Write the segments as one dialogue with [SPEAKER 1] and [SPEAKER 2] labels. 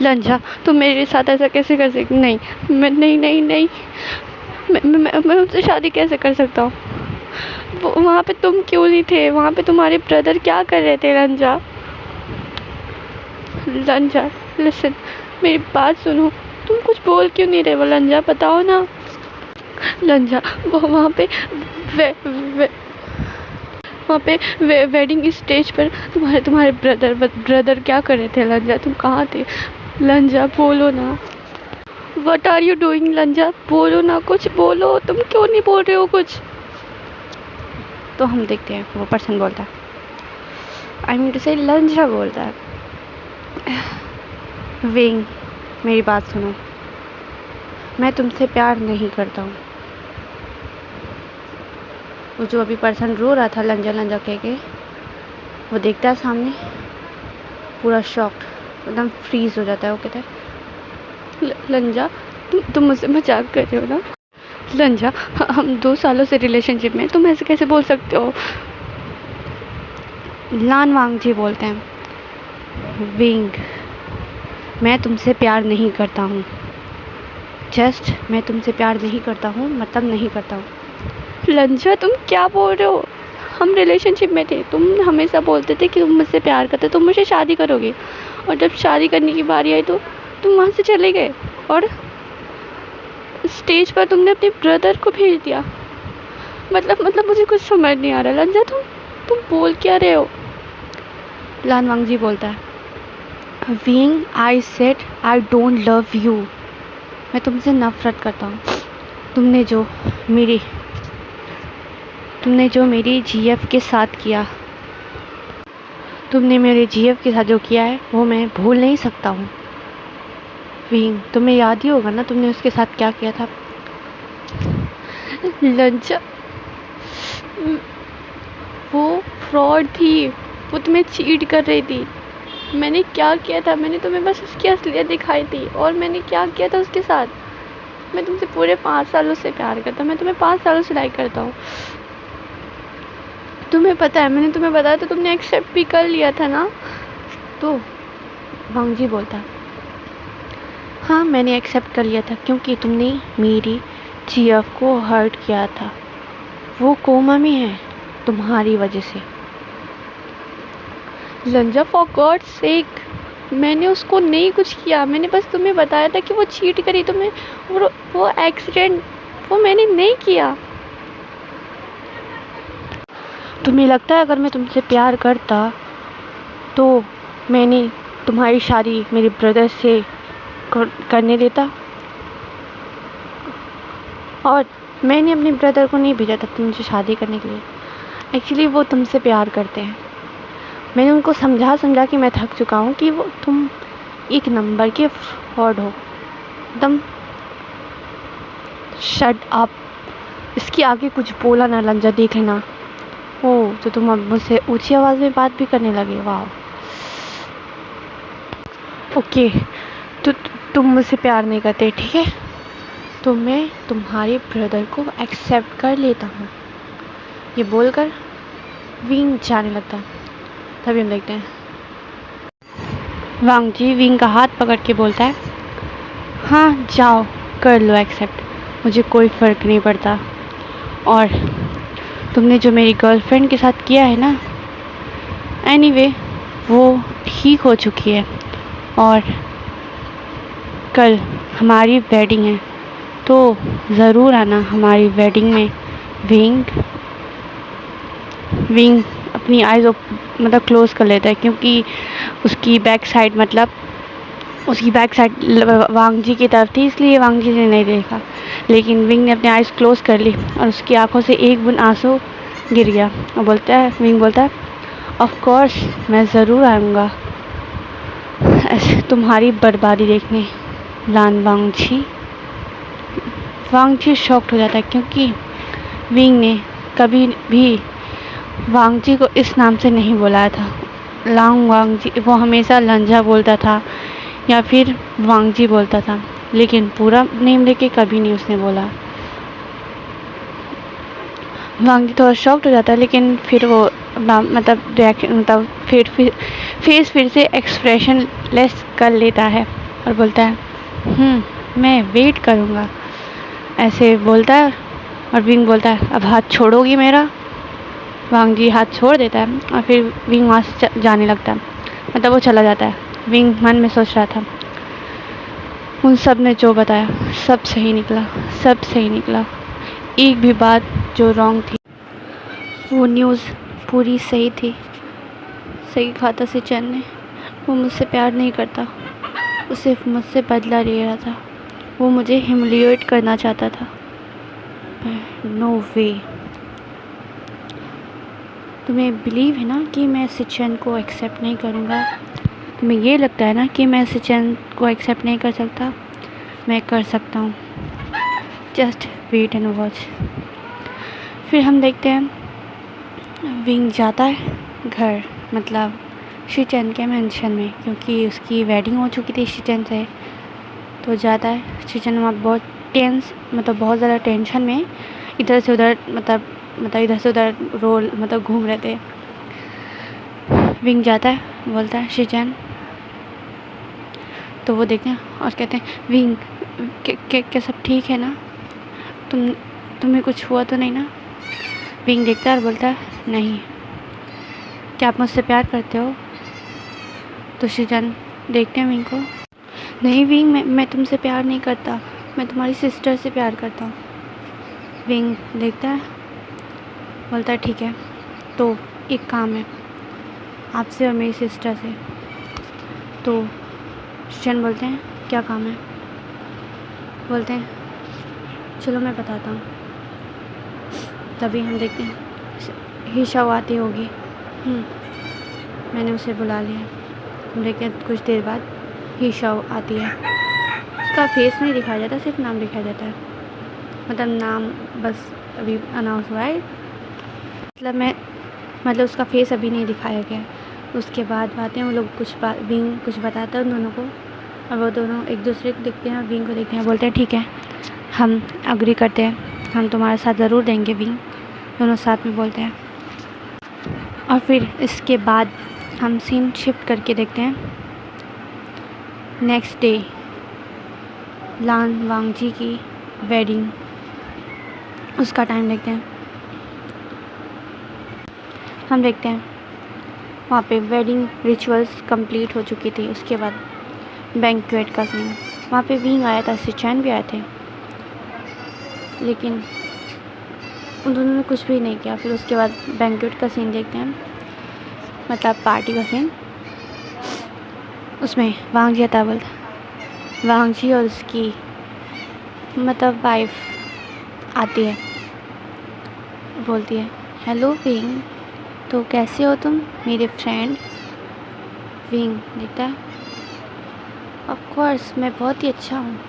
[SPEAKER 1] लंजा, तुम मेरे साथ ऐसा कैसे कर सकती? नहीं, मैं नहीं नहीं नहीं, मैं उससे शादी कैसे कर सकता हूँ? वो वहाँ पे तुम क्यों नहीं थे? वहाँ पे तुम्हारे ब्रदर क्या कर रहे थे? लंजा, लंजा लिसन, मेरी बात सुनो। तुम कुछ बोल क्यों नहीं रहे? वो लंजा बताओ ना। लंजा, वो वहाँ पे वे, वे, वहाँ पे वेडिंग स्टेज पर तुम्हारे ब्रदर क्या कर रहे थे? लंजा, तुम कहाँ थे? लंजा बोलो ना। What are you doing? लंजा बोलो ना, कुछ बोलो। तुम क्यों नहीं बोल रहे हो कुछ? तो हम देखते हैं वो पर्सन बोलता है, आई मीन टू से लंजा बोलता है, विंग मेरी बात सुनो, मैं तुमसे प्यार नहीं करता हूँ। वो जो अभी पर्सन रो रहा था लंजा लंजा कह के, वो देखता है सामने, पूरा शॉक्ड, एकदम फ्रीज हो जाता है। वो कहता है, लंजा तुम मुझसे मजाक कर रहे हो ना? लंजा, हम 2 सालों से रिलेशनशिप में, तुम ऐसे कैसे बोल सकते हो? लान वांग जी बोलते हैं, विंग मैं तुमसे प्यार नहीं करता हूँ। जस्ट मैं तुमसे प्यार नहीं करता हूँ, मतलब नहीं करता हूँ। लंजा तुम क्या बोल रहे हो? हम रिलेशनशिप में थे, तुम हमेशा बोलते थे कि तुम मुझसे प्यार करते, तुम मुझसे शादी करोगे, और जब शादी करने की बारी आई तो तुम वहाँ से चले गए और स्टेज पर तुमने अपने ब्रदर को भेज दिया। मतलब मुझे कुछ समझ नहीं आ रहा। लंजा तुम बोल क्या रहे हो? लान वांग जी बोलता है, wing I said I don't love you, मैं तुमसे नफरत करता हूँ। तुमने जो मेरी जीएफ के साथ किया, तुमने मेरे जीएफ के साथ जो किया है वो मैं भूल नहीं सकता हूँ। विंग तुम्हें याद ही होगा ना तुमने उसके साथ क्या किया था? लंजा, वो फ्रॉड थी, वो तुम्हें चीट कर रही थी। मैंने क्या किया था? मैंने तुम्हें बस उसकी असलियत दिखाई थी। और मैंने क्या किया था उसके साथ? मैं तुमसे पूरे 5 सालों से प्यार करता हूँ, मैं तुम्हें 5 सालों से लाइक करता हूँ। तुम्हें पता है, मैंने तुम्हें बताया तो तुमने एक्सेप्ट भी कर लिया था ना? तो वांग जी बोलता है, हाँ मैंने एक्सेप्ट कर लिया था, क्योंकि तुमने मेरी जीएफ को हर्ट किया था। वो कोमा में है तुम्हारी वजह से। लंजा, फॉर गॉड सेक, मैंने उसको नहीं कुछ किया, मैंने बस तुम्हें बताया था कि वो चीट करी। तुम्हें वो एक्सीडेंट, वो मैंने नहीं किया। तुम्हें लगता है अगर मैं तुमसे प्यार करता तो मैंने तुम्हारी शादी मेरे ब्रदर से करने देता? और मैंने अपने ब्रदर को नहीं भेजा था तुमसे शादी करने के लिए। एक्चुअली वो तुमसे प्यार करते हैं। मैंने उनको समझा कि मैं थक चुका हूँ कि वो तुम एक नंबर के फ्रॉड हो। एकदम शट अप। इसके आगे कुछ बोला ना लंजा, देख लेना। ओह, तो तुम अब मुझसे ऊंची आवाज़ में बात भी करने लगे? वाह, ओके। तो तुम मुझसे प्यार नहीं करते, ठीक है, तो मैं तुम्हारे ब्रदर को एक्सेप्ट कर लेता हूँ। ये बोलकर विंग जाने लगता है। तभी हम देखते हैं वांग जी विंग का हाथ पकड़ के बोलता है, हाँ जाओ कर लो एक्सेप्ट, मुझे कोई फ़र्क नहीं पड़ता। और तुमने जो मेरी गर्लफ्रेंड के साथ किया है ना, एनीवे वो ठीक हो चुकी है। और कल हमारी वेडिंग है, तो ज़रूर आना हमारी वेडिंग में। विंग अपनी आइज़ मतलब क्लोज़ कर लेता है, क्योंकि उसकी बैक साइड वांग जी की तरफ थी, इसलिए वांग जी ने नहीं देखा। लेकिन विंग ने अपनी आइज़ क्लोज़ कर ली और उसकी आंखों से एक बूंद आंसू गिर गया। और विंग बोलता है, ऑफ कोर्स मैं ज़रूर आऊँगा ऐसे तुम्हारी बर्बादी देखने। लान वांग जी शॉक्ड हो जाता है, क्योंकि विंग ने कभी भी वांग जी को इस नाम से नहीं बुलाया था। वांग जी, वो हमेशा लंजा बोलता था या फिर वांग जी बोलता था, लेकिन पूरा नेम लेके कभी नहीं उसने बोला। वांग जी थोड़ा शॉक्ड हो जाता है, लेकिन फिर वो फेस फिर से एक्सप्रेशन लेस कर लेता है। और बोलता है मैं वेट करूँगा, ऐसे बोलता है। और विंग बोलता है अब हाथ छोड़ोगी मेरा। वांग जी हाथ छोड़ देता है और फिर विंग वहाँ से जाने लगता है, मतलब वो चला जाता है। विंग मन में सोच रहा था उन सब ने जो बताया सब सही निकला, सब सही निकला, एक भी बात जो रॉन्ग थी वो न्यूज़ पूरी सही थी। सही कहा था सिचन ने, वो मुझसे प्यार नहीं करता, वो सिर्फ मुझसे बदला ले रहा था, वो मुझे ह्यूमिलिएट करना चाहता था। नो वे। तुम्हें बिलीव है ना कि मैं सिचन को एक्सेप्ट नहीं करूँगा? तुम्हें ये लगता है ना कि मैं सिचन को एक्सेप्ट नहीं कर सकता? मैं कर सकता हूँ, जस्ट वेट एंड वॉच। फिर हम देखते हैं विंग जाता है घर, मतलब शिचन के मेंशन में, क्योंकि उसकी वेडिंग हो चुकी थी शिचन से। तो जाता है शिचन वहाँ बहुत टेंस, मतलब बहुत ज़्यादा टेंशन में इधर से उधर, मतलब इधर से उधर मतलब घूम रहे थे। विंग जाता है, बोलता है शिचन। तो वो देखते हैं और कहते हैं विंग क्या सब ठीक है ना? तुम्हें कुछ हुआ तो नहीं ना? विंग देखता है और बोलता है नहीं। क्या आप मुझसे प्यार करते हो? तो शिचन देखते हैं विंग को। नहीं विंग, मैं तुमसे प्यार नहीं करता, मैं तुम्हारी सिस्टर से प्यार करता हूँ। विंग देखता है, बोलता है ठीक है, तो एक काम है आपसे और मेरी सिस्टर से। तो शिचन बोलते हैं क्या काम है? बोलते हैं चलो मैं बताता हूँ। तभी हम देखते हैं हीशा आती होगी। मैंने उसे बुला लिया। हम देखते हैं कुछ देर बाद हीशा आती है। उसका फेस नहीं दिखाया जाता, सिर्फ नाम दिखाया जाता है, मतलब नाम बस अभी अनाउंस हुआ है, मतलब उसका फेस अभी नहीं दिखाया गया। उसके बाद बातें वो लोग विंग कुछ बताता है उन दोनों को, और वो दोनों एक दूसरे को देखते हैं, विंग को देखते हैं, बोलते हैं ठीक है हम अग्री करते हैं, हम तुम्हारा साथ ज़रूर देंगे विंग। दोनों साथ में बोलते हैं। और फिर इसके बाद हम सीन शिफ्ट करके देखते हैं नेक्स्ट डे, लान वांगजी की वेडिंग, उसका टाइम देखते हैं। हम देखते हैं वहाँ पे वेडिंग रिचुअल्स कंप्लीट हो चुकी थी। उसके बाद बैंक्वेट का सीन, वहाँ पे विंग आया था, सिचन भी आए थे, लेकिन उन दोनों ने कुछ भी नहीं किया। फिर उसके बाद बैंक्वेट का सीन देखते हैं, मतलब पार्टी का सीन। उसमें वांगजी आता, बोलता वांगजी और उसकी मतलब वाइफ आती है, बोलती है हेलो विंग, तो कैसे हो तुम मेरे फ्रेंड? विंग देखता है ऑफ कोर्स मैं बहुत ही अच्छा हूँ।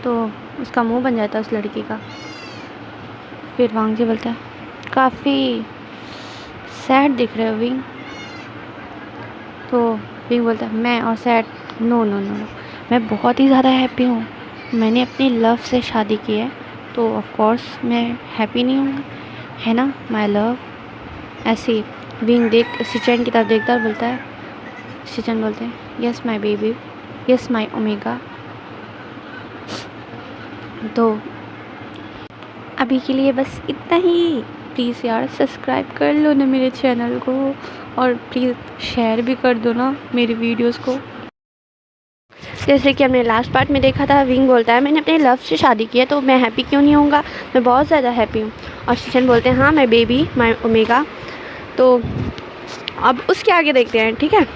[SPEAKER 1] तो उसका मुंह बन जाता है उस लड़की का। फिर वांगजी बोलता है काफ़ी सैड दिख रहे हो विंग। तो विंग बोलता है मैं और सैड, नो नो नो, मैं बहुत ही ज़्यादा हैप्पी हूँ। मैंने अपनी लव से शादी की है, तो ऑफ कोर्स मैं हैप्पी नहीं हूँ, है ना माय लव। ऐसे विंग सिचन की तरफ देखता है, बोलता है, सिचन बोलते हैं yes my baby, yes my omega. तो अभी के लिए बस इतना ही। प्लीज़ यार सब्सक्राइब कर लो ना मेरे चैनल को, और प्लीज़ शेयर भी कर दो ना मेरी वीडियोस को। जैसे कि हमने लास्ट पार्ट में देखा था, विंग बोलता है मैंने अपने लव से शादी की है, तो मैं हैप्पी क्यों नहीं होऊंगा, मैं बहुत ज़्यादा हैप्पी हूँ। और सिचन बोलते हैं हाँ माय बेबी, माय ओमेगा। तो अब उसके आगे देखते हैं, ठीक है।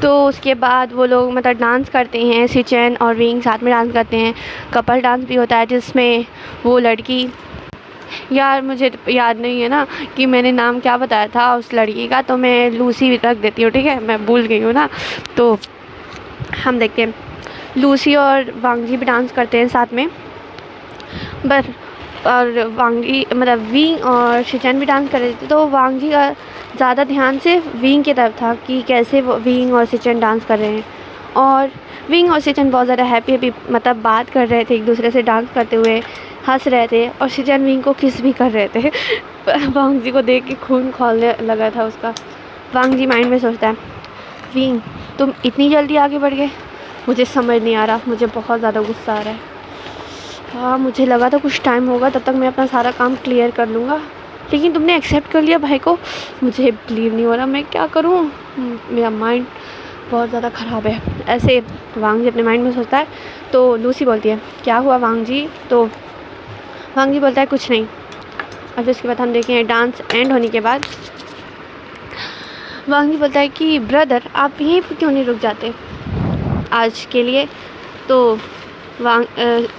[SPEAKER 1] तो उसके बाद वो लोग मतलब डांस करते हैं, सिचन और विंग साथ में डांस करते हैं। कपल डांस भी होता है जिसमें वो लड़की, यार मुझे याद नहीं है ना कि मैंने नाम क्या बताया था उस लड़की का, तो मैं लूसी रख देती हूँ, ठीक है, मैं भूल गई हूँ ना। तो हम देखते हैं लूसी और वांगजी भी डांस करते हैं साथ में, बस। और वांगजी मतलब विंग और सिचन भी डांस कर रहे थे, तो वांगजी का ज़्यादा ध्यान से विंग की तरफ था कि कैसे विंग और सिचन डांस कर रहे हैं। और विंग और सिचन बहुत ज़्यादा हैप्पी मतलब बात कर रहे थे एक दूसरे से, डांस करते हुए हंस रहे थे, और सिचन विंग को किस भी कर रहे थे। वांगजी को देख के खून खौलने लगा था उसका। वांगजी माइंड में सोचता है विंग तुम इतनी जल्दी आगे बढ़ गए, मुझे समझ नहीं आ रहा, मुझे बहुत ज़्यादा गुस्सा आ रहा है। हाँ, मुझे लगा था कुछ टाइम होगा, तब तक मैं अपना सारा काम क्लियर कर लूँगा, लेकिन तुमने एक्सेप्ट कर लिया भाई को। मुझे बिलीव नहीं हो रहा, मैं क्या करूँ। मेरा माइंड बहुत ज़्यादा ख़राब है। ऐसे वांग जी अपने माइंड में सोचता है, तो लूसी बोलती है क्या हुआ वांग जी। तो वांग जी बोलता है कुछ नहीं। और फिर उसके बाद हम देखें डांस एंड होने के बाद वांग जी बोलता है कि ब्रदर आप यहीं पर क्यों नहीं रुक जाते आज के लिए। तो वांग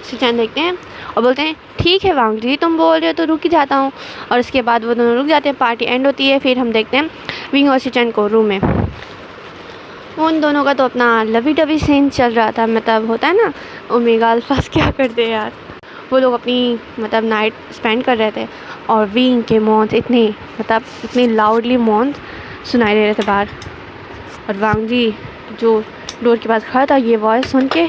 [SPEAKER 1] सिचैन देखते हैं और बोलते हैं ठीक है वांग जी, तुम बोल रहे हो तो रुक ही जाता हूँ। और उसके बाद वो दोनों रुक जाते हैं, पार्टी एंड होती है। फिर हम देखते हैं विंग और सिचैन को रूम में। उन दोनों का तो अपना लवी डवी सीन चल रहा था, मतलब होता है ना ओमेगा अल्फास क्या करते हैं यार। वो लोग अपनी मतलब नाइट स्पेंड कर रहे थे और विंग के मौत इतनी लाउडली मौत सुनाई दे रहे थे बाहर। और वांग जी जो डोर के पास खड़ा था, ये वॉइस सुन के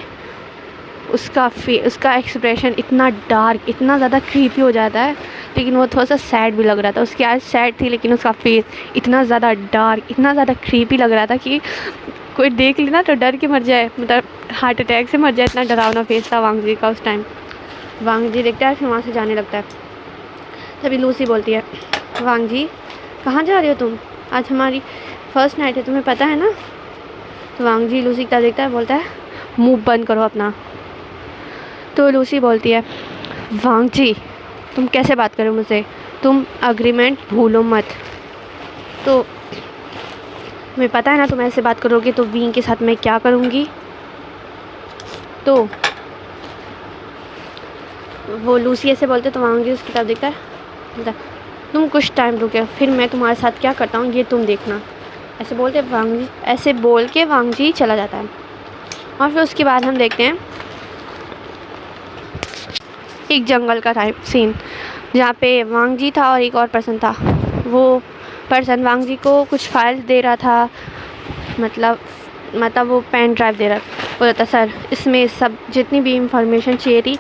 [SPEAKER 1] उसका एक्सप्रेशन इतना डार्क, इतना ज़्यादा क्रीपी हो जाता है, लेकिन वो थोड़ा सा सैड भी लग रहा था। उसकी आइज़ सैड थी, लेकिन उसका फेस इतना ज़्यादा डार्क, इतना ज़्यादा क्रीपी लग रहा था कि कोई देख लेना तो डर के मर जाए, मतलब हार्ट अटैक से मर जाए। इतना डरावना फेस था वांग जी का उस टाइम। वांग जी देखता है, फिर वहाँ से जाने लगता है। तभी लूसी बोलती है वांग जी कहाँ जा रहे हो तुम, आज हमारी फर्स्ट नाइट है, तुम्हें पता है ना। तो वांग जी लूसी की तरफ देखता है, बोलता है मुँह बंद करो अपना। तो लूसी बोलती है वांग जी तुम कैसे बात करो मुझसे, तुम अग्रीमेंट भूलो मत। तो तुम्हें पता है ना तुम ऐसे बात करोगे तो विंग के साथ मैं क्या करूँगी। तो वो लूसी ऐसे बोलते तो वांग जी उसकी तरफ देखता है, तुम कुछ टाइम रुके, फिर मैं तुम्हारे साथ क्या करता हूँ ये तुम देखना। ऐसे बोल के वांग जी चला जाता है। और फिर उसके बाद हम देखते हैं एक जंगल का टाइप सीन, जहाँ पे वांग जी था और एक और पर्सन था। वो पर्सन वांग जी को कुछ फाइल्स दे रहा था, मतलब वो पेन ड्राइव दे रहा, बोला था सर इसमें सब जितनी भी इंफॉर्मेशन चाहिए थी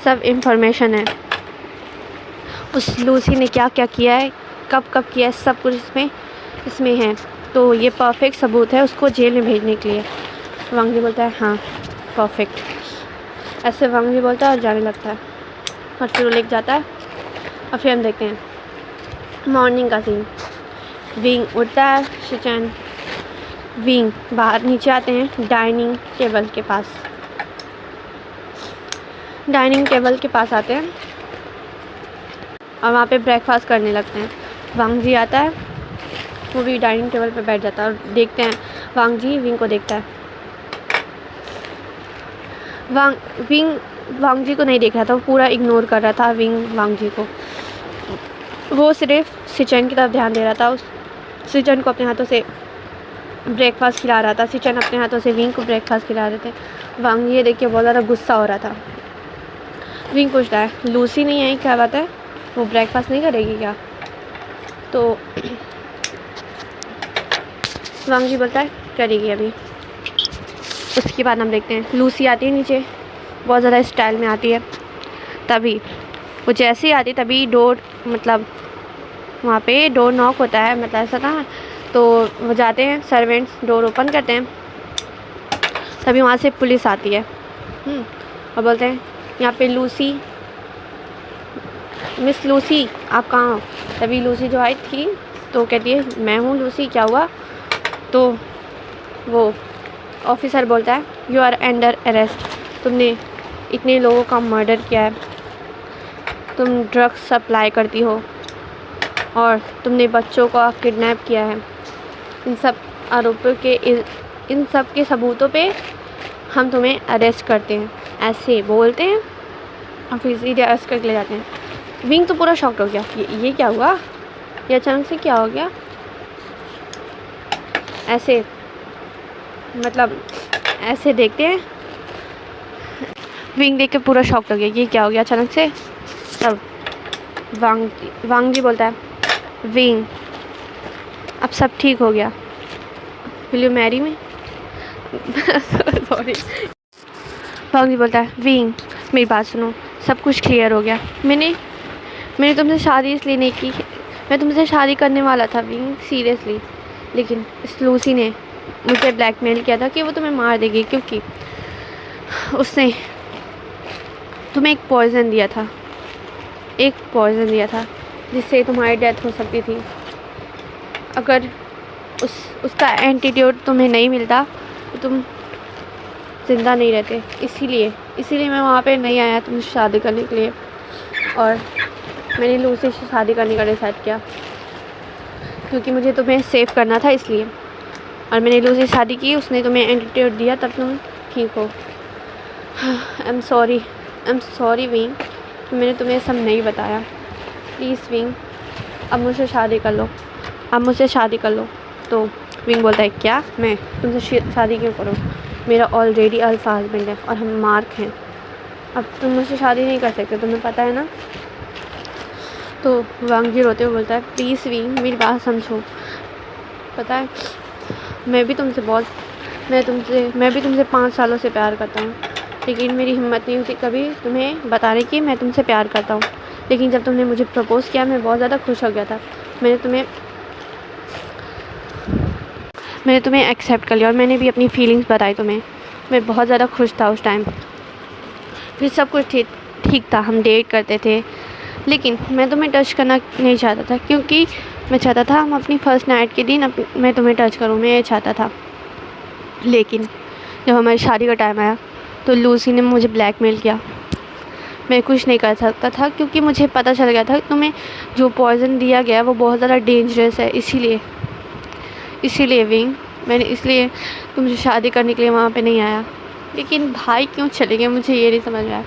[SPEAKER 1] सब इंफॉर्मेशन है। उस लूसी ने क्या क्या किया है, कब किया है, सब कुछ इसमें है, तो ये परफेक्ट सबूत है उसको जेल में भेजने के लिए। वांग जी बोलता है हाँ परफेक्ट। ऐसे वांग जी बोलता है और जाने लगता है, और फिर वो लेके जाता है। और फिर हम देखते हैं मॉर्निंग का सीन। विंग उठता है, सिचैन विंग बाहर नीचे आते हैं डाइनिंग टेबल के पास आते हैं और वहाँ पे ब्रेकफास्ट करने लगते हैं। वांग जी आता है, वो भी डाइनिंग टेबल पे बैठ जाता है और देखते हैं वांग जी विंग को देखता है। विंग वांग जी को नहीं देख रहा था, वो पूरा इग्नोर कर रहा था विंग वांग जी को। वो सिर्फ सिचैन की तरफ ध्यान दे रहा था। उस सिचैन को अपने हाथों से ब्रेकफास्ट खिला रहा था, सिचैन अपने हाथों से विंग को ब्रेकफास्ट खिला रहे थे। वांग जी ये देख के बहुत ज़्यादा गुस्सा हो रहा था। विंग पूछता है लूसी नहीं आई, क्या बात है, वो ब्रेकफास्ट नहीं करेगी क्या। तो वांग जी बोलता है करेगी अभी। उसके बाद हम देखते हैं लूसी आती है नीचे, बहुत ज़्यादा स्टाइल में आती है। तभी वो जैसे ही आती तभी डोर, मतलब वहाँ पे डोर नॉक होता है, मतलब ऐसा था। तो वो जाते हैं, सर्वेंट्स डोर ओपन करते हैं। तभी वहाँ से पुलिस आती है और बोलते हैं यहाँ पे लूसी, मिस लूसी आप कहाँ हो। तभी लूसी जो आई थी तो कहती है मैं हूँ लूसी, क्या हुआ। तो वो ऑफिसर बोलता है यू आर अंडर अरेस्ट, तुमने इतने लोगों का मर्डर किया है, तुम ड्रग्स सप्लाई करती हो और तुमने बच्चों को किडनैप किया है। इन सब आरोपों के इन सब के सबूतों पे हम तुम्हें अरेस्ट करते हैं, ऐसे बोलते हैं और फिर सीधे अरेस्ट करके ले जाते हैं। विंग तो पूरा शॉक्ड हो गया, ये क्या हुआ, ये अचानक से क्या हो गया। ऐसे मतलब ऐसे देखते हैं, विंग देख के पूरा शॉक्ड हो गया, ये क्या हो गया अचानक से। तब वांग जी बोलता है विंग अब सब ठीक हो गया, will you marry me. Sorry. Wang ji बोलता है विंग मेरी बात सुनो, सब कुछ क्लियर हो गया। मैंने तुमसे शादी इसलिए नहीं की, मैं तुमसे शादी करने वाला था विंग सीरियसली, लेकिन इस लूसी ने मुझे ब्लैकमेल किया था कि वो तुम्हें मार देगी, क्योंकि उसने तुम्हें एक पॉइज़न दिया था जिससे तुम्हारी डेथ हो सकती थी। अगर उसका एंटीट्यूड तुम्हें नहीं मिलता तो तुम ज़िंदा नहीं रहते। इसीलिए मैं वहाँ पे नहीं आया तुमसे शादी करने के लिए, और मैंने लूसी से शादी करने का डिसाइड किया, क्योंकि मुझे तुम्हें सेव करना था इसलिए। और मैंने लूसी से शादी की, उसने तुम्हें एंटीट्यूड दिया, तब तुम ठीक हो। आई एम सॉरी विंग कि मैंने तुम्हें सब नहीं बताया। प्लीज़ विंग, अब मुझसे शादी कर लो। तो विंग बोलता है, क्या मैं तुमसे शादी क्यों करूँ? मेरा ऑलरेडी अल्फा हस्बैंड है और हम मार्क हैं। अब तुम मुझसे शादी नहीं कर सकते, तुम्हें पता है ना। तो वांग जी रोते हुए बोलता है, प्लीज़ विंग मेरी बात समझो। पता है मैं भी तुमसे 5 सालों से प्यार करता हूँ, लेकिन मेरी हिम्मत नहीं होती कभी तुम्हें बताने की मैं तुमसे प्यार करता हूँ। लेकिन जब तुमने मुझे प्रपोज़ किया मैं बहुत ज़्यादा खुश हो गया था। मैंने तुम्हें एक्सेप्ट कर लिया और मैंने भी अपनी फीलिंग्स बताई तुम्हें। मैं बहुत ज़्यादा खुश था उस टाइम। फिर सब कुछ ठीक था, हम डेट करते थे, लेकिन मैं तुम्हें टच करना नहीं चाहता था, क्योंकि मैं चाहता था हम अपनी फ़र्स्ट नाइट के दिन मैं तुम्हें टच करूँ, मैं ये चाहता था। लेकिन जब हमारी शादी का टाइम आया तो लूसी ने मुझे ब्लैकमेल किया। मैं कुछ नहीं कर सकता था, क्योंकि मुझे पता चल गया था कि तुम्हें जो पॉइज़न दिया गया वो बहुत ज़्यादा डेंजरस है। इसीलिए विंग, मैंने इसलिए तुमसे शादी करने के लिए वहाँ पे नहीं आया। लेकिन भाई क्यों चले गए, मुझे ये नहीं समझ में आया।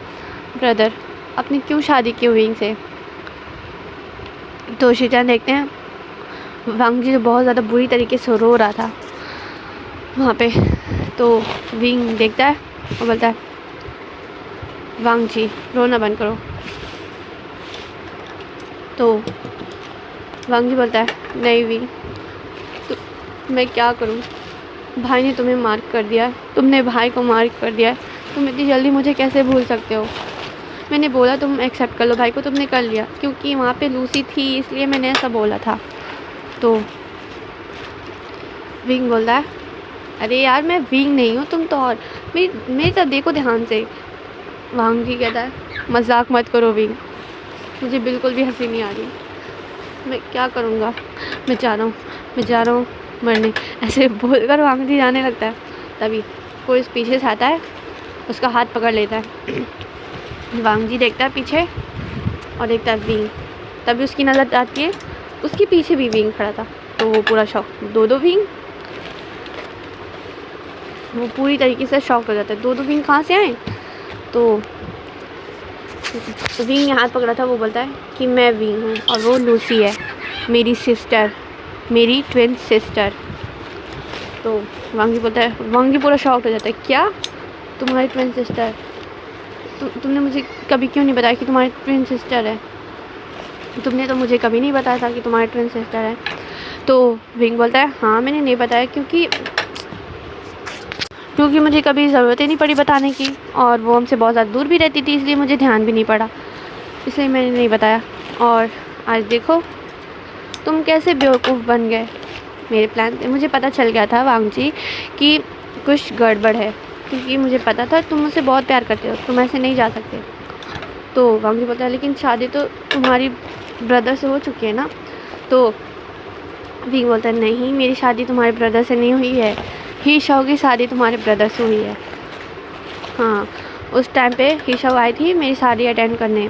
[SPEAKER 1] ब्रदर, आपने क्यों शादी की विंग से? तो शीचान देखते हैं वांग जी बहुत ज़्यादा बुरी तरीके से रो रहा था वहाँ पे। तो विंग देखता है और बोलता है, वांग जी रोना बंद करो। तो वांग जी बोलता है, नहीं विंग, तो मैं क्या करूँ? भाई ने तुम्हें मार्क कर दिया, तुमने भाई को मार्क कर दिया, तुम इतनी जल्दी मुझे कैसे भूल सकते हो? मैंने बोला तुम एक्सेप्ट कर लो भाई को, तुमने कर लिया, क्योंकि वहाँ पे लूसी थी इसलिए मैंने ऐसा बोला था। तो विंग बोलता है, अरे यार मैं विंग नहीं हूँ, तुम तो और मेरी तरफ देखो ध्यान से। वांग जी कहता है, मजाक मत करो विंग, मुझे बिल्कुल भी हंसी नहीं आ रही, मैं क्या करूँगा, मैं जा रहा हूँ मरने। ऐसे बोलकर वांग जी जाने लगता है। तभी कोई पीछे से आता है, उसका हाथ पकड़ लेता है। वांग जी देखता है पीछे और देखता है विंग। तभी उसकी नज़र आती है उसके पीछे भी विंग खड़ा था। तो वो पूरा शॉक, दो विंग, वो पूरी तरीके से शॉक हो जाता है। दो विंग कहाँ से आए? तो विंग ने हाथ पकड़ा था, वो बोलता है कि मैं विंग हूँ और वो लूसी है, मेरी सिस्टर, मेरी ट्विन सिस्टर। तो वांगी बोलता है, वांगी पूरा शॉक हो जाता है, क्या तुम्हारी ट्विन सिस्टर? तुमने मुझे कभी क्यों नहीं बताया कि तुम्हारी ट्विन सिस्टर है? तुमने तो मुझे कभी नहीं बताया था कि तुम्हारी ट्विन सिस्टर है। तो विंग बोलता है, हाँ मैंने नहीं बताया, क्योंकि मुझे कभी ज़रूरत ही नहीं पड़ी बताने की, और वो हमसे बहुत ज़्यादा दूर भी रहती थी, इसलिए मुझे ध्यान भी नहीं पड़ा, इसलिए मैंने नहीं बताया। और आज देखो तुम कैसे बेवकूफ़ बन गए मेरे प्लान पे। मुझे पता चल गया था वांग जी कि कुछ गड़बड़ है, क्योंकि मुझे पता था तुम मुझसे बहुत प्यार करते हो, तुम ऐसे नहीं जा सकते। तो वांग जी बोलता है, लेकिन शादी तो तुम्हारी ब्रदर से हो चुकी है ना? तो विंग बोलता है, नहीं मेरी शादी तुम्हारे ब्रदर से नहीं हुई है, ही शाओ की शादी तुम्हारे ब्रदर से हुई है। हाँ, उस टाइम पे ही शाओ आई थी मेरी शादी अटेंड करने,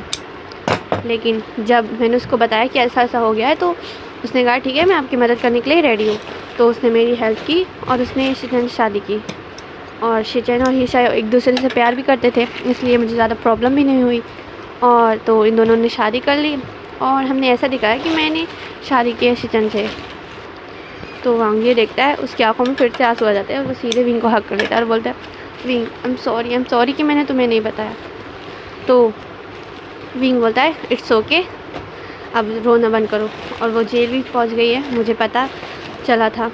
[SPEAKER 1] लेकिन जब मैंने उसको बताया कि ऐसा हो गया है, तो उसने कहा ठीक है मैं आपकी मदद करने के लिए रेडी हूँ। तो उसने मेरी हेल्प की और उसने शीचेन से शादी की, और शीचेन और हीशा एक दूसरे से प्यार भी करते थे, इसलिए मुझे ज़्यादा प्रॉब्लम भी नहीं हुई। और तो इन दोनों ने शादी कर ली और हमने ऐसा दिखाया कि मैंने शादी की है शीचेन से। तो वांग ये देखता है, उसकी आंखों में फिर से आंसू आ जाते हैं और वो सीधे विंग को हक कर लेता है और बोलता है, विंग आई एम सॉरी कि मैंने तुम्हें नहीं बताया। तो विंग बोलता है, इट्स ओके, अब रोना बंद करो। और वो जेल भी पहुंच गई है, मुझे पता चला था।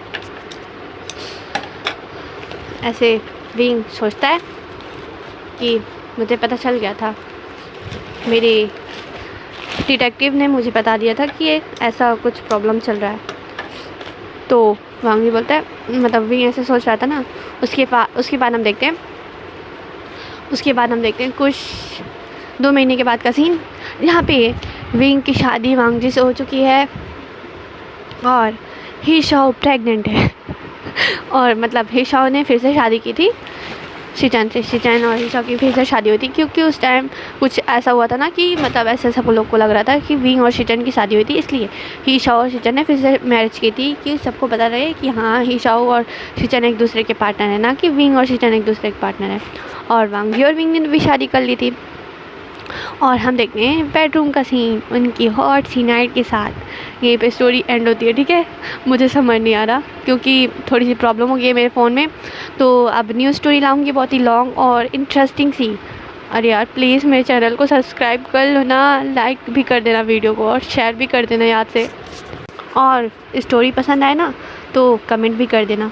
[SPEAKER 1] ऐसे विंग सोचता है कि मुझे पता चल गया था, मेरे डिटेक्टिव ने मुझे बता दिया था कि ऐसा कुछ प्रॉब्लम चल रहा है। तो
[SPEAKER 2] वांग भी बोलता है, मतलब विंग ऐसे सोच रहा था ना। उसके बाद हम देखते हैं कुछ 2 महीने के बाद का सीन, जहाँ पे विंग की शादी वांग जी से हो चुकी है और ही शाओ प्रेग्नेंट है। और मतलब ही शाओ ने फिर से शादी की थी शिचन और ही शाओ की फिर से शादी हुई थी, क्योंकि उस टाइम कुछ ऐसा हुआ था ना कि मतलब ऐसे सब लोग को लग रहा था कि विंग और शिचन की शादी हुई थी, इसलिए ही शाओ और शिचन ने फिर से मैरिज की थी कि सबको पता रहे कि हाँ ही शाओ और शिचन एक दूसरे के पार्टनर है, ना कि विंग और शिचन एक दूसरे के पार्टनर है। और वांग जी और विंग ने भी शादी कर ली थी। और हम देखते हैं बेडरूम का सीन उनकी हॉट सी नाइट के साथ। यहीं पे स्टोरी एंड होती है। ठीक है, मुझे समझ नहीं आ रहा क्योंकि थोड़ी सी प्रॉब्लम हो गई है मेरे फ़ोन में, तो अब न्यू स्टोरी लाऊंगी बहुत ही लॉन्ग और इंटरेस्टिंग सी। अरे यार प्लीज़ मेरे चैनल को सब्सक्राइब कर लो ना, लाइक भी कर देना वीडियो को और शेयर भी कर देना याद से, और स्टोरी पसंद आए ना तो कमेंट भी कर देना।